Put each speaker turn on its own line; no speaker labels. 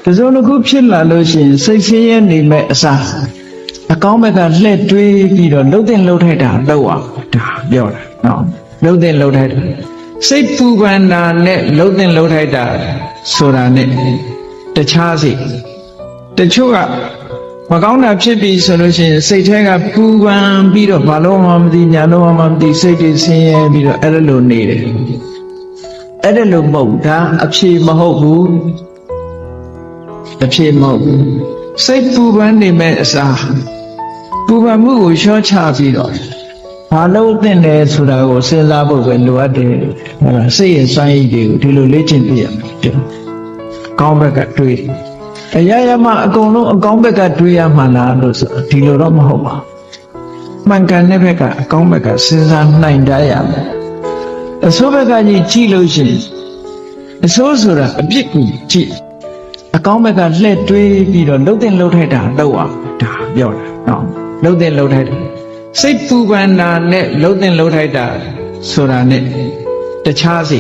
တစုံတစ်ခုဖြစ်လာလို့ရှိရင်စိတ်ဆင်းရဲနေမဲ့အစားအကောင်းဘက်ကလှည့်တွေးပြီးတော့လှုပ်တဲ့လှုပ်ထိုက်တာလှုပ်အောင်ဒါပြောတာနော်လှုပ်တဲ့လှုပ်ထိုက်တာစိတ်ပူပန်တာနဲ့လှုပ်တဲ့လှုပ်ထိုက်တာဆိုတာနဲ့တခြားစီတချို့ကမကောင်းတာဖြစ်ပြီဆိုလို့ရှိရင်စိတ်ထဲကပူပန်ပြီးတော့ဘာလို့မှမသိညာလို့မှမသိစိတ်တွေဆင်းရဲပြီးတော့အဲ့လိုနေတယ်အဲ့ဒါလို့မဟုတ်ဒါအဖြေမဟုတ်ဘူးအဖြေမဟုတ်ဘူးစိတ်ပူပန်နေမဲ့အစားပူပန်မှုကိုလျှော့ချပြီးတော့ဘာလို့သင့်တယ်ဆိုတာကိုစဉ်းစားဖို့ပဲလိုအပ်တယ်ဟုတ်လားစိတ်ရဲ့စွမ်းရည်တွေကိုဒီလိုလေ့ကျင့်ပြရမယ်ကောင်းဘက်ကတွေးအရာရာမှာအကုန်လုံးအကောင်းဘက်ကတွေးရမှလားလို့ဆိုဒီလိုတော့မဟုတ်ပါဘူးမှန်ကန်တဲ့ဘက်ကအကောင်းဘက်ကစဉ်းစားနိုင်တတ်ရမယ်အဆိုးဘက်ကကြီးကြည့်လို့ရှိရင်အဆိုးဆိုတာအပြစ်ကိုကြည့်အကောင်းဘက်ကလှည့်တွေးပြီးတော့လှုပ်တဲ့လှုပ်ထိုက်တာလှုပ်အောင်ဒါပြောတာနော်လှုပ်တဲ့လှုပ်ထိုက်တာစိတ်ပူပန်တာနဲ့လှုပ်တဲ့လှုပ်ထိုက်တာဆိုတာနဲ့တခြားစီ